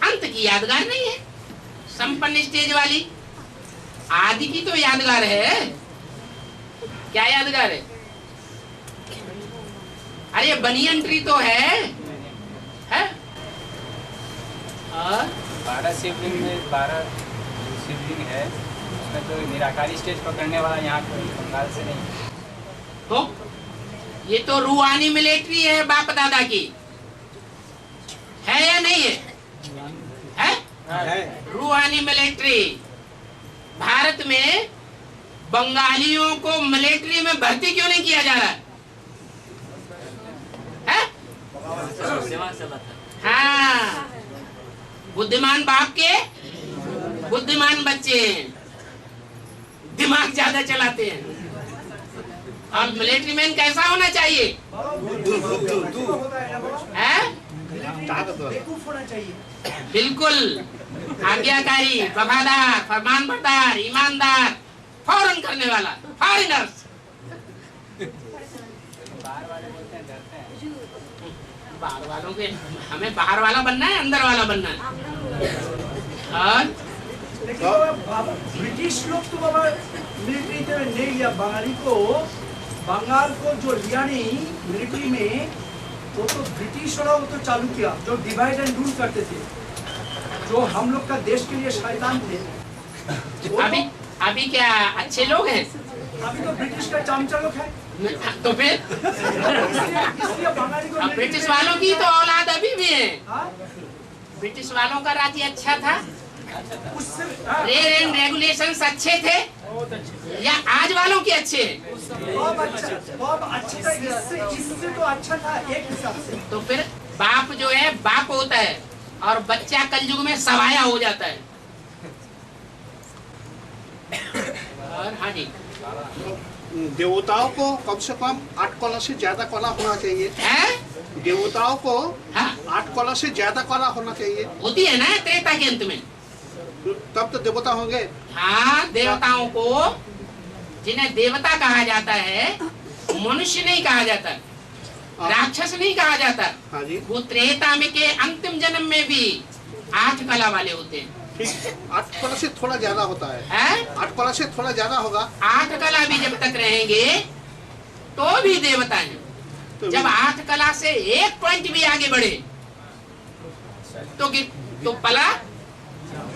अंत की यादगार नहीं है, संपन्न स्टेज वाली। आदि की तो यादगार है। क्या यादगार है? अरे बनियन ट्री तो है? और 12 शिवलिंग में 12 शिवलिंग है, उसमें तो निराकारी स्टेज पकड़ने वाला यहाँ कोई बंगाल से नहीं। तो ये तो रूहानी मिलिट्री है बाप दादा की, है या नहीं है? है? रूहानी मिलिट्री। भारत में बंगालियों को मिलिट्री में भर्ती क्यों नहीं किया जा रहा है? हाँ, बुद्धिमान बाप के बुद्धिमान बच्चे दिमाग ज्यादा चलाते हैं। और मिलिट्री मैन कैसा होना चाहिए? बेवकूफ होना चाहिए। बिल्कुल आज्ञाकारी, वफादार, फरमानबरदार, ईमानदार, फौरन करने वाला, फॉरेनर्स। बाहर वाले बोलते हैं डरते हैं। बाहर वालों के, हमें बाहर वाला बनना है, अंदर वाला बनना है। और लेकिन बाबा ब्रिटिश लोग तो बाबा मिलिट्री में नहीं लिया बंगाली को। बंगाल को जो लिया नहीं मिलिट्री में, वो तो ब्रिटिश वाला वो तो चालू किया, जो डिवाइड एंड रूल करते थे, जो हम लोग का देश के लिए शैतान थे। अभी क्या अच्छे लोग हैं? अभी तो ब्रिटिश का चमचा लोग है। तो फिर इसलिए बंगाली को ब्रिटिश वालों की तो औलाद अभी भी है। हाँ? ब्रिटिश वालों का राज्य अच्छा था, उससे रेल एंड रेगुलेशंस अच्छे थे, या आज वालों के अच्छे हैं? बहुत अच्छा था। इससे तो अच्छा था एक हिसाब से। तो फिर बाप जो है बाप होता है और बच्चा कलयुग में सवाया हो जाता है। और हाँ जी, देवताओं को कम से कम 8 कला से ज्यादा कला होना चाहिए। है? देवताओं को हाँ, 8 कला से ज्यादा कला होना चाहिए, होती है ना त्रेता के अंत में। तब तो देवता होंगे। हाँ, देवताओं को, जिन्हें देवता कहा जाता है, मनुष्य नहीं कहा जाता, राक्षस नहीं कहा जाता। हाँ जी, वो त्रेता में के अंतिम जन्म में भी 8 कला वाले होते हैं। ठीक। 8 कला से थोड़ा ज्यादा होता है। हैं? 8 कला से थोड़ा ज्यादा होगा। 8 कला भी जब तक रहेंगे तो भी देवता हैं। तो जब 8 कला से 1 पॉइंट भी आगे बढ़े तो पला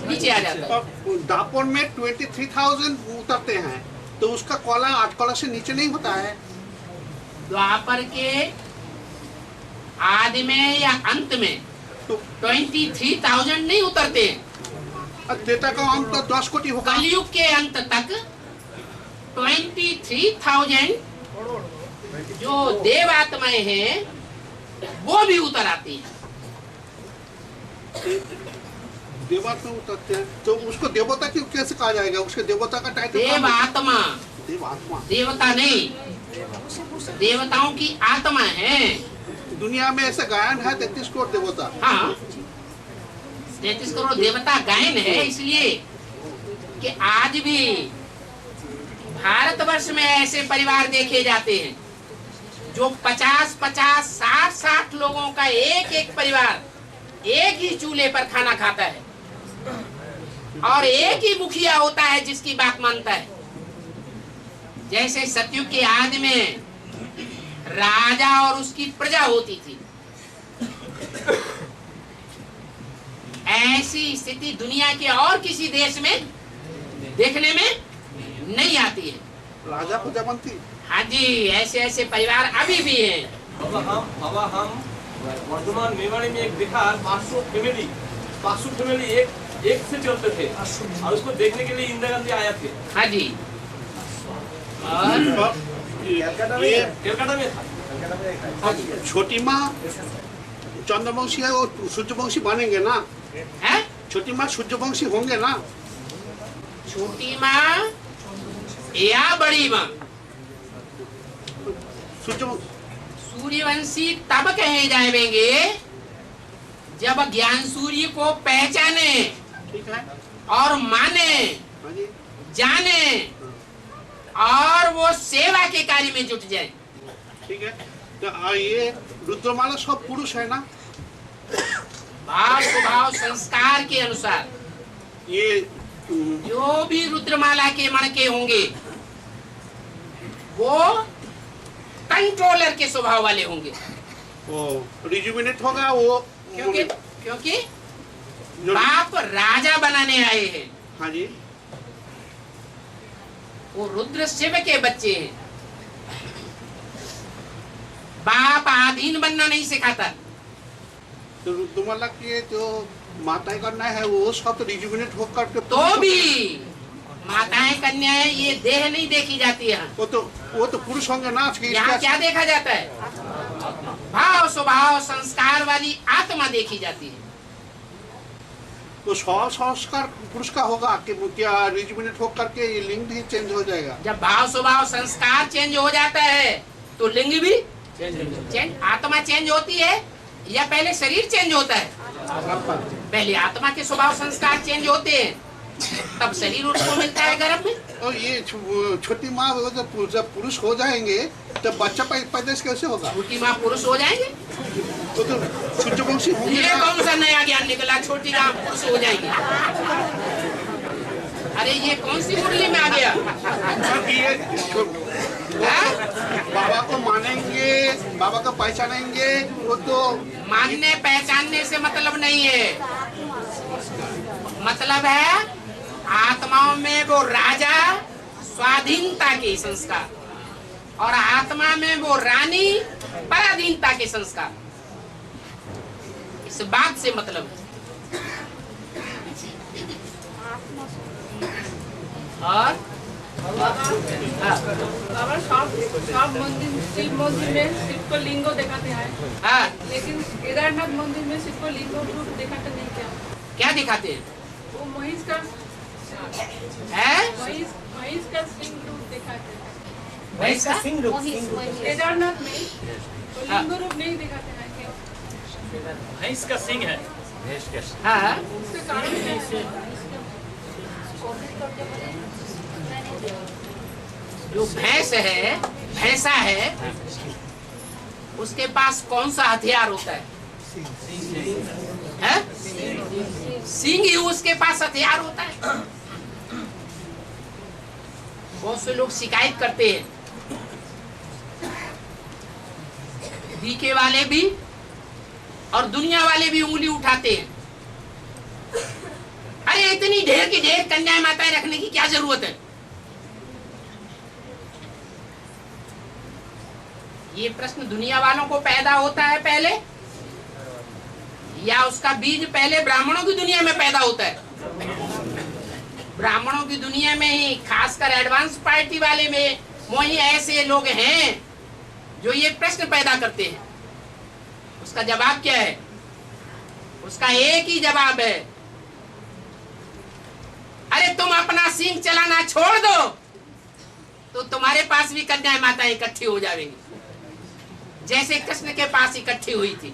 नीचे आ जाता है। अब दापोन में 23,000 उतरते हैं, तो उसका कला 8 कला से नीचे नहीं होता है। द्वापर के आदि में या अंत में तो 23,000 नहीं उतरते। त्रेता का अंत तो 10 कोटि होगा। कलयुग के अंत तक 23,000 जो देव आत्माएं हैं वो भी उतर आती हैं। देवात्मा उतरते हैं, तो उसको देवता क्यों कैसे कहा जाएगा? उसके देवता का टाइटल देव आत्मा, देवात्मा। देवता नहीं, देवताओं की आत्मा है। दुनिया में ऐसा गायन है 33 करोड़ देवता। हाँ, 33 करोड़ देवता गायन है, इसलिए कि आज भी भारतवर्ष में ऐसे परिवार देखे जाते हैं जो 50-50, 60-60 लोगों का एक परिवार एक ही चूल्हे पर खाना खाता है और एक ही मुखिया होता है जिसकी बात मानता है। जैसे सतयुग के आदि में राजा और उसकी प्रजा होती थी, ऐसी स्थिति दुनिया के और किसी देश में देखने में नहीं आती है। राजा प्रजा बनती। हाँ जी, ऐसे ऐसे परिवार अभी भी हैं। बाबा हम वर्धमान मेवाड़ी में एक देखा 500 फैमिली एक से चलते थे और उसको देखने के लिए इंदिरा गांधी आया थे। हाँ जी, और ये कलकत्ता में था। छोटी माँ चंद्रवंशी है और सूर्यवंशी बनेंगे ना? है? छोटी माँ सूर्यवंशी होंगे ना? छोटी माँ या बड़ी माँ? सूर्यवंशी तब कहे जाएंगे जब ज्ञान सूर्य को पहचाने ठीक है। और माने, हाँ जी। जाने और वो सेवा के कार्य में जुट जाए। ठीक है। तो ये रुद्रमाला सब पुरुष है ना? भाव स्वभाव संस्कार के अनुसार ये जो भी रुद्रमाला के मन के होंगे वो कंट्रोलर के स्वभाव वाले होंगे। वो रिजुविनेट होगा वो, क्योंकि बाप राजा बनाने आए हैं। हाँ जी। वो रुद्र शिव के बच्चे हैं। बाप आधीन बनना नहीं सिखाता। तो रुद्रमाला के जो माताएं करना है वो सब तो रिजुविनेट होकर के तो भी माताएं कन्याएं ये देह नहीं देखी जाती है। वो तो पुरुष होंगे ना। यहाँ क्या देखा जाता है? भाव स्वभाव संस्कार वाली आत्मा देखी जाती है। तो संस्कार पुरुष का होगा कि क्या रिजुविनेट होकर के ये लिंग भी चेंज हो जाएगा? जब भाव स्वभाव संस्कार चेंज हो जाता है तो लिंग भी चेंज, आत्मा चेंज होती है या पहले शरीर चेंज होता है? पहले आत्मा के स्वभाव संस्कार चेंज होते हैं तब शरीर उसको मिलता है गर्भ में। और ये छोटी माँ जब पुरुष हो जाएंगे तब बच्चा पैदाइश कैसे होगा? छोटी माँ पुरुष हो जाएंगे तो सूर्यवंशी होंगे। ये कौन सा नया ज्ञान निकला? छोटी माँ पुरुष हो जाएंगे? अरे ये कौन सी मुरली में आ गया? बाबा को मानेंगे, बाबा को पहचानेंगे, वो तो मानने पहचानने से मतलब नहीं है। मतलब है आत्माओं में वो राजा स्वाधीनता के संस्कार और आत्मा में वो रानी पराधीनता के संस्कार। इस बात से मतलब है। और बाबा सब मंदिर शिव मंदिर में शिव को लिंगो दिखाते हैं। हाँ, लेकिन केदारनाथ मंदिर में शिव को लिंगो रूप दिखाते नहीं। क्या दिखाते हैं? वो महिष का महिष का सिंह रूप दिखाते हैं। महिष का सिंह रूप केदारनाथ में तो लिंगो रूप नहीं दिखाते हैं। क्या भैंस का सिंह है। हाँ, उसके कारण जो भैंस है, भैंसा है, उसके पास कौन सा हथियार होता है? सिंह ही उसके पास हथियार होता है। बहुत से लोग शिकायत करते हैं, बीके वाले भी और दुनिया वाले भी उंगली उठाते हैं। अरे इतनी ढेर की ढेर कन्याएं माताएं रखने की क्या जरूरत है? ये प्रश्न दुनिया वालों को पैदा होता है पहले या उसका बीज पहले ब्राह्मणों की दुनिया में पैदा होता है? ब्राह्मणों की दुनिया में ही, खासकर एडवांस पार्टी वाले में वही ऐसे लोग हैं जो ये प्रश्न पैदा करते हैं। उसका जवाब क्या है? उसका एक ही जवाब है, अरे तुम अपना सींग चलाना छोड़ दो तो तुम्हारे पास भी कन्याएं माताएं इकट्ठी हो जाएंगी, जैसे कृष्ण के पास इकट्ठी हुई थी।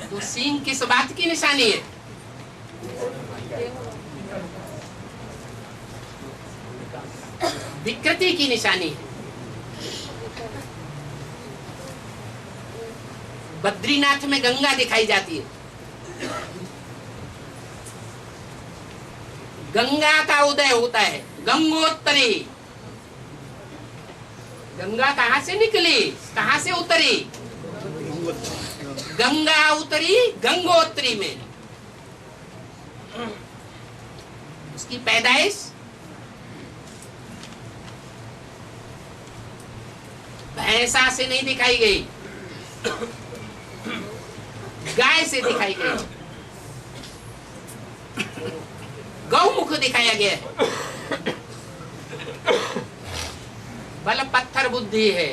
तो सींग किस बात की निशानी है? विकृति की निशानी है। बद्रीनाथ में गंगा दिखाई जाती है। गंगा का उदय होता है, गंगोत्तरी। गंगा कहाँ से निकली, कहाँ से उतरी? गंगा उतरी गंगोत्री में। उसकी पैदाइश भैंसा से नहीं दिखाई गई, गाय से दिखाई गई, गौमुख दिखाया गया है। बल पत्थर बुद्धि है,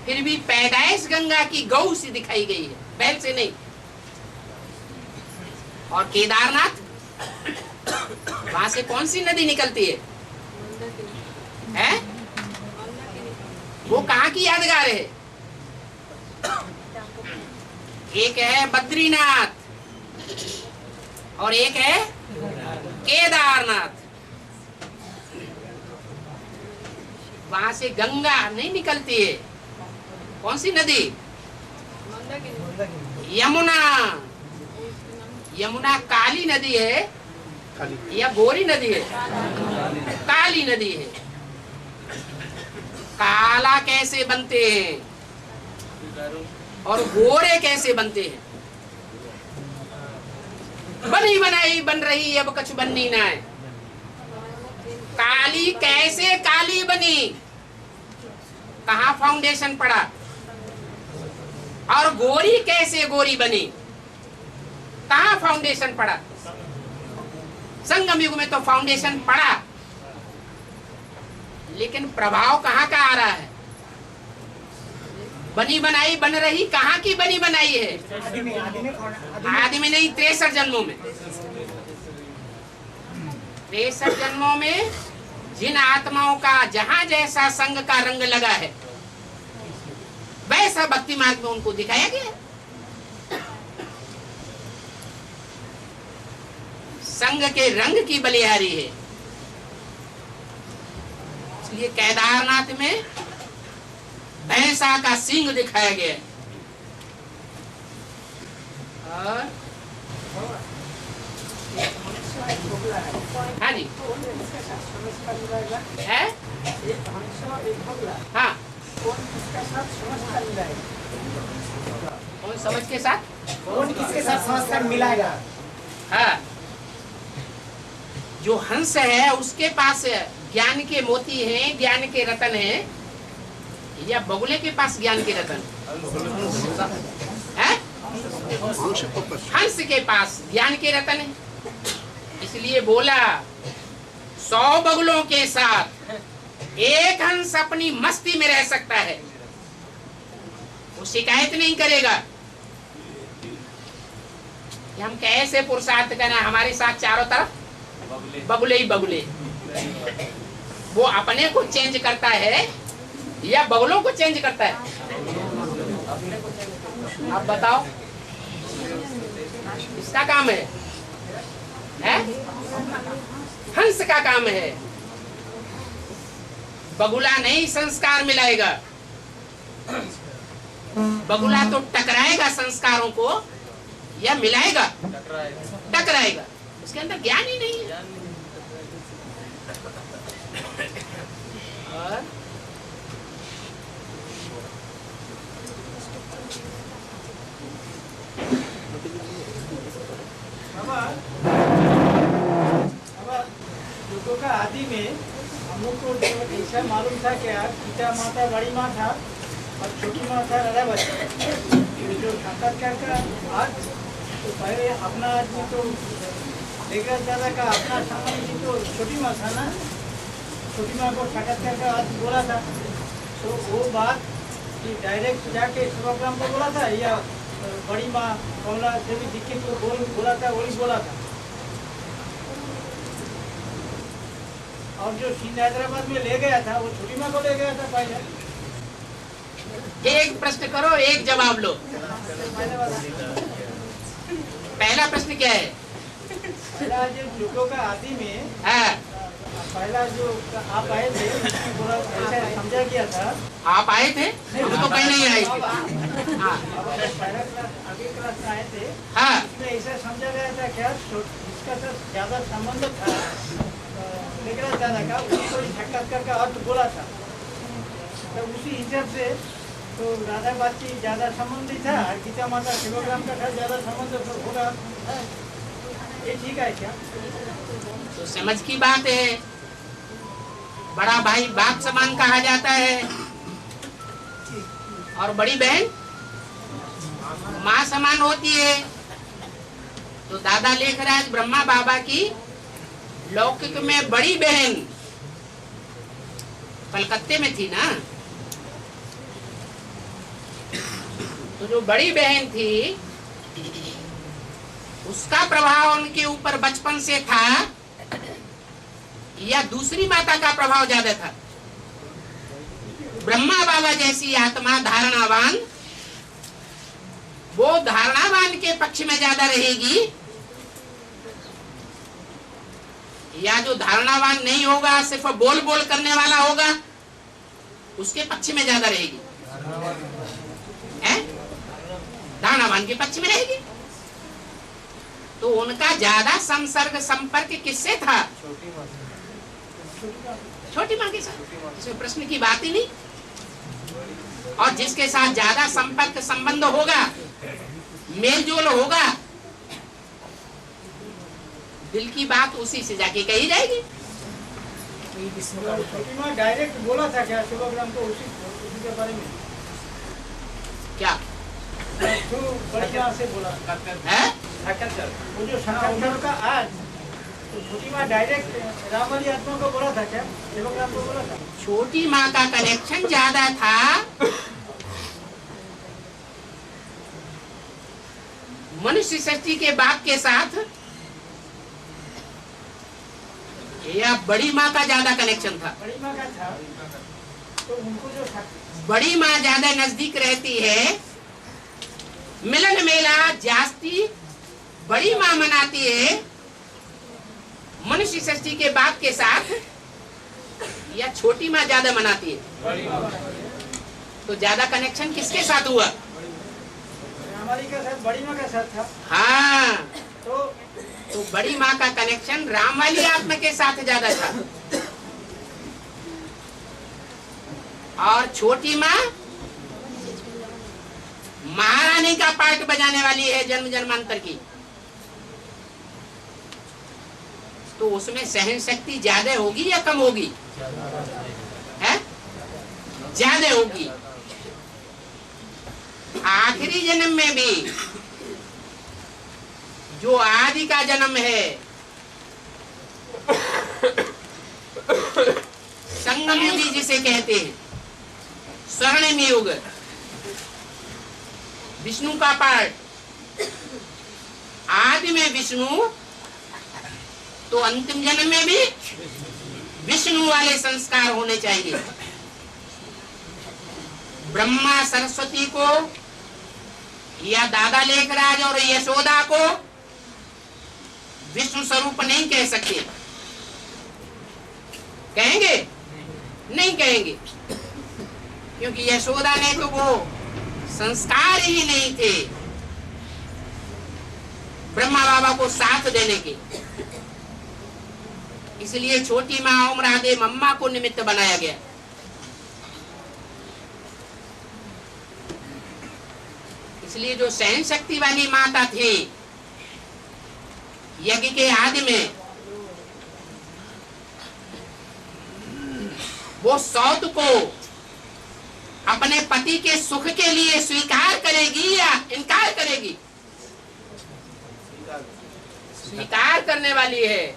फिर भी पैदाइश गंगा की गौ से दिखाई गई है, बैल से नहीं। और केदारनाथ, वहां से कौन सी नदी निकलती है? वो कहाँ की यादगार है? एक है बद्रीनाथ और एक है केदारनाथ। वहां से गंगा नहीं निकलती है। कौन सी नदी? यमुना। यमुना काली नदी है या गोरी नदी है? काली नदी है। काला कैसे बनते हैं और गोरे कैसे बनते हैं? बनी बनाई बन रही, अब कुछ बननी ना है। काली कैसे काली बनी? कहाँ फाउंडेशन पड़ा? और गोरी कैसे गोरी बनी? कहाँ फाउंडेशन पड़ा? संगम युग में तो फाउंडेशन पड़ा, लेकिन प्रभाव कहाँ का आ रहा है? बनी बनाई बन रही कहाँ की बनी बनाई है? आदि में नहीं, 63 जन्मों में। 63 जन्मों में जिन आत्माओं का जहां जैसा संग का रंग लगा है, वैसा भक्ति मार्ग में उनको दिखाया गया। संग के रंग की बलिहारी है। इसलिए केदारनाथ में भैंसा का सींग दिखाया गया है। और हाँ जी है, हाँ कौन समझ के साथ, कौन किसके साथ संस्कार मिलाएगा? हाँ, जो हंस है उसके पास ज्ञान के मोती हैं, ज्ञान के रतन हैं, या बगुले के पास ज्ञान के रतन है? हंस के पास ज्ञान के रतन है। इसलिए बोला 100 बगुलों के साथ एक हंस अपनी मस्ती में रह सकता है, वो शिकायत नहीं करेगा कि हम कैसे पुरुषार्थ करना, हमारे साथ चारों तरफ बगुले ही बगुले। वो अपने को चेंज करता है या बगुलों को चेंज करता है? आप बताओ, इसका काम है, हंस का काम है। बगुला नहीं संस्कार मिलाएगा, बगुला तो टकराएगा संस्कारों को या मिलाएगा? टकराएगा। उसके अंदर ज्ञान ही नहीं है। और युगों का आदि में हम लोग को ऐसा मालूम था कि पिता माता बड़ी माँ था और छोटी माँ था राधाबाई। जो साक्षात्कार का आज तो पहले अपना आदमी तो लेकर दादा का अपना संबंधी तो छोटी माँ था ना, छोटी माँ को साक्षात्कार का आज बोला था। तो वो बात कि डायरेक्ट जाके सभाग्राम को बोला था या बड़ी माँ कमला देवी दीक्षित को बोला था, वही बोला था। और जो सिंध हैदराबाद में ले गया था वो छोटी माँ को ले गया था पहले। एक प्रश्न करो, एक जवाब लो। पहला प्रश्न क्या है? पहला जो युगों का आदि में पहला जो आप आए थे पूरा ऐसा समझा गया था। आप आए थे? हम तो कहीं नहीं आए थे। हाँ, पहला क्लास आगे क्लास आए थे। हाँ, इसमें ऐसा समझा गया था क्या जिसका साथ ज्यादा संबंध था लेकर दादा का, उसको साक्षात्कार का अर्थ बोला था। तो उसी हिसाब से तो राधा बात की ज्यादा संबंधी था, गीता माता शिवग्राम का था ज्यादा संबंध होगा। ये ठीक है क्या? तो समझ की बात है। बड़ा भाई बाप समान कहा जाता है और बड़ी बहन माँ समान होती है। तो दादा लेखराज ब्रह्मा बाबा की लौकिक में बड़ी बहन कलकत्ते में थी ना, तो जो बड़ी बहन थी उसका प्रभाव उनके ऊपर बचपन से था या दूसरी माता का प्रभाव ज्यादा था? ब्रह्मा बाबा जैसी आत्मा धारणावान, वो धारणावान के पक्ष में ज्यादा रहेगी, या जो धारणावान नहीं होगा, सिर्फ बोल बोल करने वाला होगा, उसके पक्ष में ज्यादा रहेगी? धारणावान के पक्ष में रहेगी। तो उनका ज्यादा संसर्ग संपर्क किससे था? छोटी माँ के साथ। इसमें प्रश्न की बात ही नहीं। और जिसके साथ ज्यादा संपर्क संबंध होगा, मेल जोल होगा, दिल की बात उसी से जाके कही जाएगी। छोटी माँ डायरेक्ट बोला था क्या सेवाग्राम को उसी के बारे में? क्या जो बढ़िया से बोला है? वो जो साक्षात्कार का आज, तो छोटी माँ डायरेक्ट राम वाली आत्मा को बोला था क्या? सेवाग्राम को बोला था? छोटी माँ का कनेक्शन ज्यादा था मनुष्य सृष्टि के बाप के साथ, या बड़ी माँ का ज्यादा कनेक्शन था? बड़ी माँ का था। तो उनको जो बड़ी माँ ज्यादा नजदीक रहती है, मिलन मेला जास्ती बड़ी माँ मनाती है मनुष्य सृष्टि के बाप के साथ, या छोटी माँ ज्यादा मनाती है? तो ज्यादा कनेक्शन किसके साथ हुआ? हमारी का साथ बड़ी माँ का साथ था। हाँ, तो बड़ी माँ का कनेक्शन राम वाली आत्मा के साथ ज्यादा था, और छोटी माँ महारानी का पार्ट बजाने वाली है जन्म जन्मांतर की। तो उसमें सहन शक्ति ज्यादा होगी या कम होगी? है ज्यादा होगी। आखिरी जन्म में भी जो आदि का जन्म है, संगम युगी जिसे कहते हैं, स्वर्णिम युग, विष्णु का पार्ट, आदि में विष्णु, तो अंतिम जन्म में भी विष्णु वाले संस्कार होने चाहिए। ब्रह्मा सरस्वती को या दादा लेखराज और यशोदा को विष्णु स्वरूप नहीं कह सकते। कहेंगे? नहीं कहेंगे, क्योंकि यशोदा ने तो वो संस्कार ही नहीं थे ब्रह्मा बाबा को साथ देने के। इसलिए छोटी माँ ओम राधे मम्मा को निमित्त बनाया गया। इसलिए जो सहन शक्ति वाली माता थी यज्ञ के आदि में, वो सौत को अपने पति के सुख के लिए स्वीकार करेगी या इनकार करेगी? स्वीकार करने वाली है।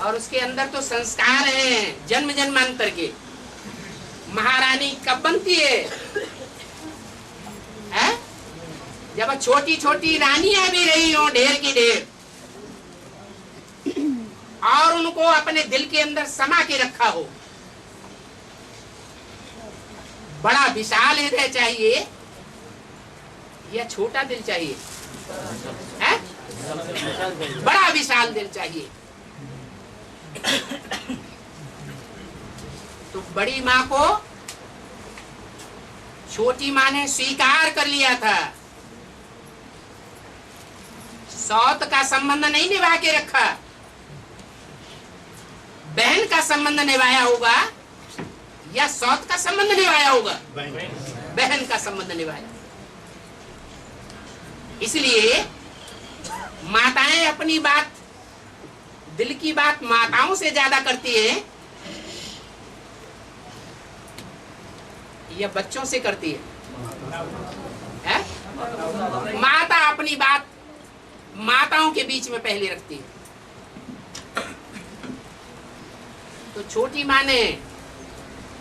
और उसके अंदर तो संस्कार हैं जन्म जन्मांतर के। महारानी कब बनती है? जब छोटी छोटी रानियां भी रही हो, ढेर की ढेर, और उनको अपने दिल के अंदर समा के रखा हो। बड़ा विशाल हृदय चाहिए या छोटा दिल चाहिए? है? बड़ा विशाल दिल चाहिए। तो बड़ी माँ को छोटी माँ ने स्वीकार कर लिया था। सौत का संबंध नहीं निभा के रखा, बहन का संबंध निभाया होगा या सौत का संबंध निभाया होगा? बहन का संबंध निभाया। इसलिए माताएं अपनी बात, दिल की बात माताओं से ज्यादा करती है या बच्चों से करती है? माता अपनी बात माताओं के बीच में पहले रखती है। तो छोटी माँ ने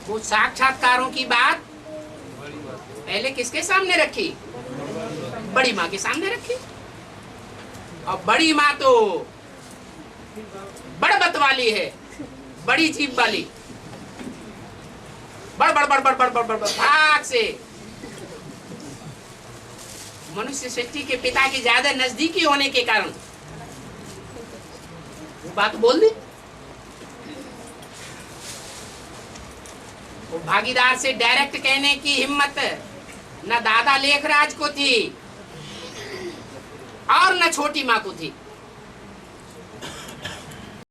वो साक्षात्कारों की बात पहले किसके सामने रखी? बड़ी माँ के सामने रखी। और बड़ी माँ तो बड़बत वाली है, बड़ी जीभ वाली। बड़ बड़ बड़ बड़ बड़ बड़ बड़ बड़ भाग से मनुष्य सृष्टि के पिता के ज्यादा नजदीकी होने के कारण वो बात बोल दी। वो भागीदार से डायरेक्ट कहने की हिम्मत न दादा लेखराज को थी और न छोटी माँ को थी।